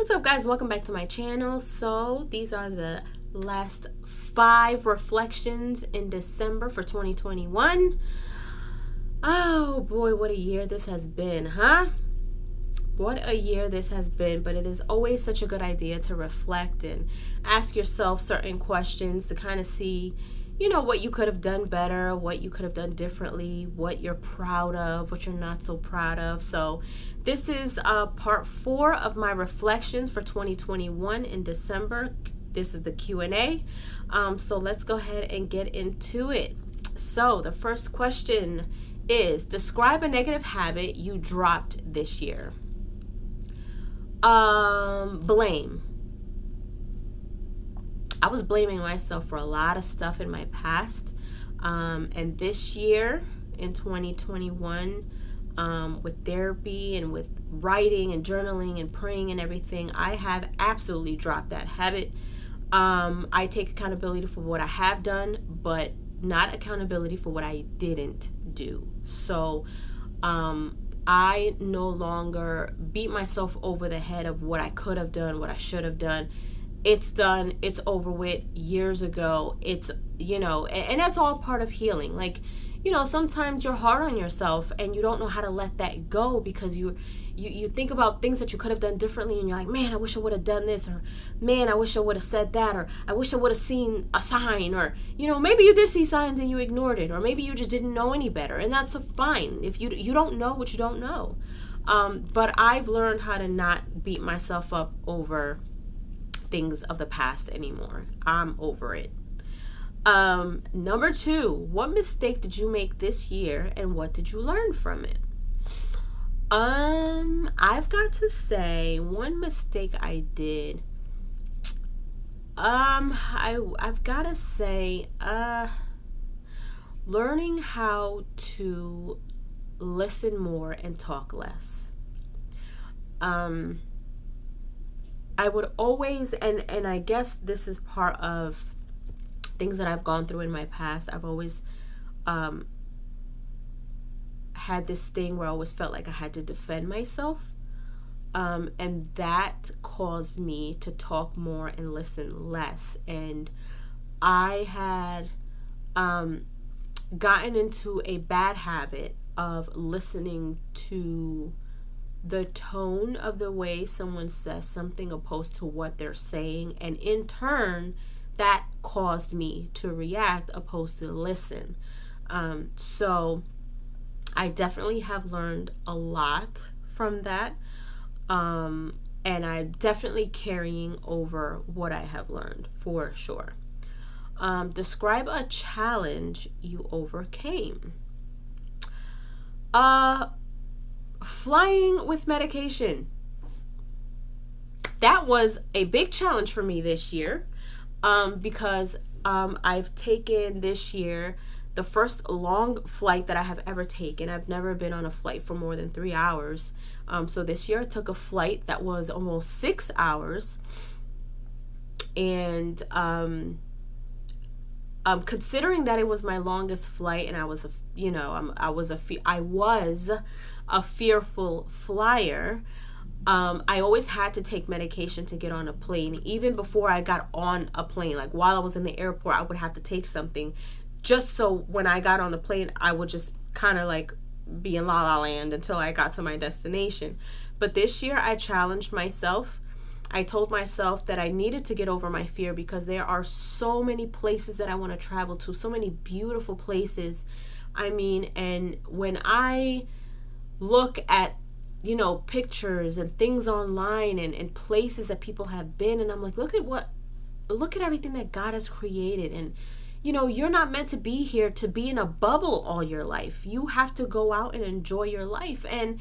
What's up, guys? Welcome back to my channel. So these are the last 5 reflections in December for 2021. Oh boy, what a year this has been, huh? What a year this has been. But it is always such a good idea to reflect and ask yourself certain questions to kind of see, what you could have done better, what you could have done differently, what you're proud of, what you're not so proud of. So this is part 4 of my reflections for 2021 in December. This is the Q&A. So let's go ahead and get into it. So the first question is, describe a negative habit you dropped this year. Blame. I was blaming myself for a lot of stuff in my past. And this year, in 2021, with therapy and with writing and journaling and praying and everything, I have absolutely dropped that habit. I take accountability for what I have done, but not accountability for what I didn't do. So I no longer beat myself over the head of what I could have done, what I should have done. It's done. It's over with years ago. It's, and that's all part of healing. Like, sometimes you're hard on yourself and you don't know how to let that go because you think about things that you could have done differently and you're like, man, I wish I would have done this, or man, I wish I would have said that, or I wish I would have seen a sign, or, maybe you did see signs and you ignored it, or maybe you just didn't know any better. And that's fine. If you don't know what you don't know. But I've learned how to not beat myself up over things of the past anymore. I'm over it. Number 2, what mistake did you make this year and what did you learn from it? I've got to say one mistake I did. I've got to say, learning how to listen more and talk less. I would always, and I guess this is part of things that I've gone through in my past. I've always had this thing where I always felt like I had to defend myself. And that caused me to talk more and listen less. And I had gotten into a bad habit of listening to the tone of the way someone says something opposed to what they're saying, and in turn that caused me to react opposed to listen. So I definitely have learned a lot from that, and I'm definitely carrying over what I have learned for sure. Describe a challenge you overcame. Flying with medication. That was a big challenge for me this year, because I've taken this year the first long flight that I have ever taken. I've never been on a flight for more than 3 hours. So this year I took a flight that was almost 6 hours. And considering that it was my longest flight and I was a fearful flyer, I always had to take medication to get on a plane. Even before I got on a plane, like while I was in the airport, I would have to take something just so when I got on the plane, I would just kind of like be in la la land until I got to my destination. But this year I challenged myself. I told myself that I needed to get over my fear because there are so many places that I want to travel to, so many beautiful places. And when I look at, pictures and things online and places that people have been, and I'm like, look at everything that God has created. And, you're not meant to be here to be in a bubble all your life. You have to go out and enjoy your life. And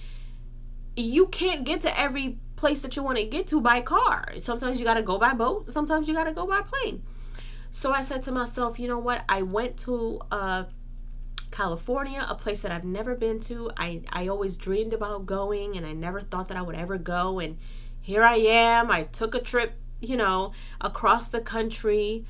you can't get to every place that you want to get to by car. Sometimes you got to go by boat. Sometimes you got to go by plane. So I said to myself, you know what? I went to California, a place that I've never been to. I always dreamed about going, and I never thought that I would ever go. And here I am. I took a trip, across the country,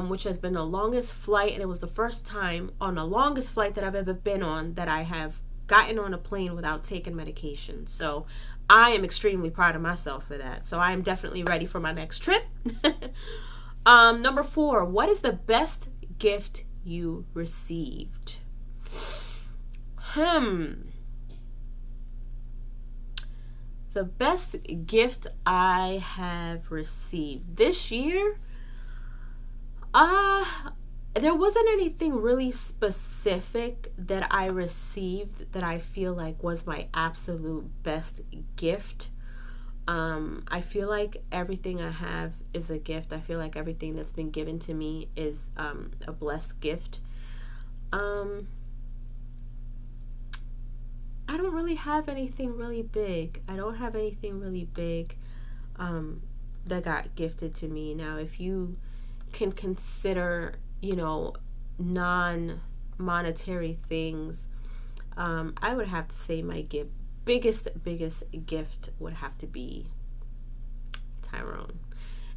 which has been the longest flight. And it was the first time on the longest flight that I've ever been on that I have gotten on a plane without taking medication. So I am extremely proud of myself for that. So I am definitely ready for my next trip. Number 4, what is the best gift you received? The best gift I have received this year, there wasn't anything really specific that I received that I feel like was my absolute best gift. I feel like everything I have is a gift. I feel like everything that's been given to me is a blessed gift. I don't really have anything really big. I don't have anything really big that got gifted to me. Now, if you can consider, non-monetary things, I would have to say my biggest gift would have to be Tyrone.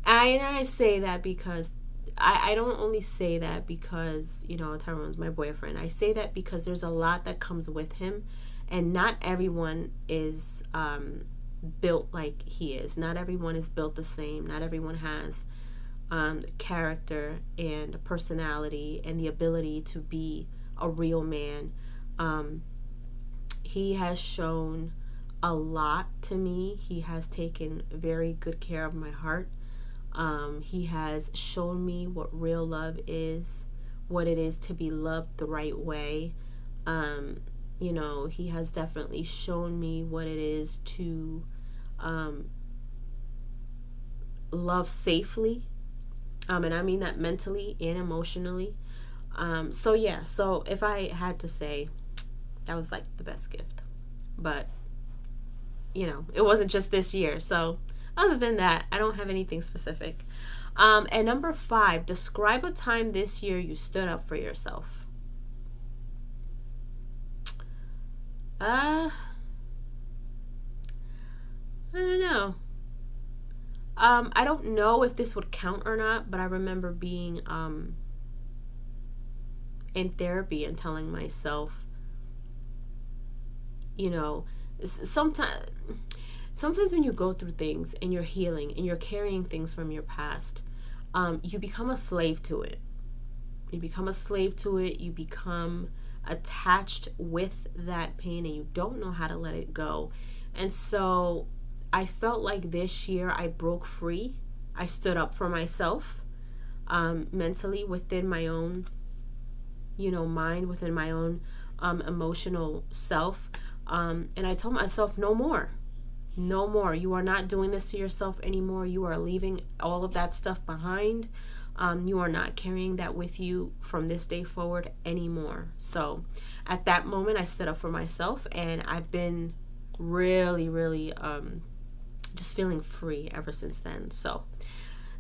And I say that because I don't only say that because, Tyrone's my boyfriend. I say that because there's a lot that comes with him, and not everyone is built like he is. Not everyone is built the same. Not everyone has character and personality and the ability to be a real man. He has shown a lot to me. He has taken very good care of my heart. He has shown me what real love is, what it is to be loved the right way. He has definitely shown me what it is to love safely. And I mean that mentally and emotionally. So if I had to say, that was like the best gift. But, it wasn't just this year. So other than that, I don't have anything specific. And number 5, describe a time this year you stood up for yourself. I don't know. I don't know if this would count or not, but I remember being in therapy and telling myself, sometimes when you go through things and you're healing and you're carrying things from your past, you become a slave to it. You become attached with that pain, and you don't know how to let it go. And so I felt like this year I broke free. I stood up for myself mentally within my own mind, within my own emotional self, and I told myself, no more. You are not doing this to yourself anymore. You are leaving all of that stuff behind. You are not carrying that with you from this day forward anymore. So at that moment, I stood up for myself, and I've been really, really just feeling free ever since then. So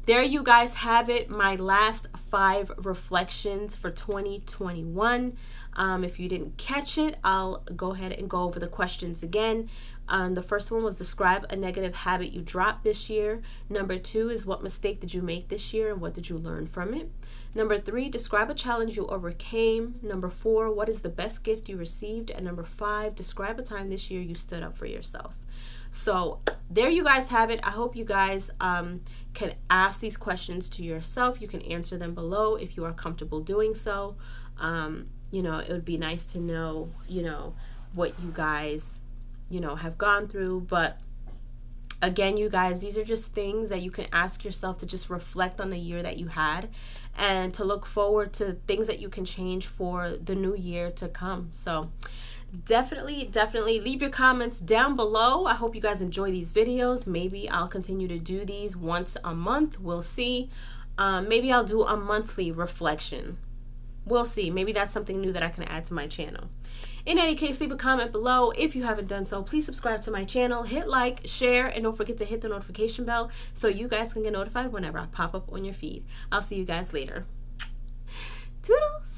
there you guys have it, my last 5 reflections for 2021. If you didn't catch it, I'll go ahead and go over the questions again. The first one was, describe a negative habit you dropped this year. Number 2 is, what mistake did you make this year and what did you learn from it? Number 3, describe a challenge you overcame. Number 4, what is the best gift you received? And number 5, describe a time this year you stood up for yourself. So there you guys have it. I hope you guys can ask these questions to yourself. You can answer them below if you are comfortable doing so. It would be nice to know, what you guys, have gone through. But again, you guys, these are just things that you can ask yourself to just reflect on the year that you had and to look forward to things that you can change for the new year to come. So definitely leave your comments down below. I hope you guys enjoy these videos. Maybe I'll continue to do these once a month. We'll see. Maybe I'll do a monthly reflection. We'll see. Maybe that's something new that I can add to my channel. In any case, leave a comment below. If you haven't done so, please subscribe to my channel, hit like, share, and don't forget to hit the notification bell so you guys can get notified whenever I pop up on your feed. I'll see you guys later. Toodles!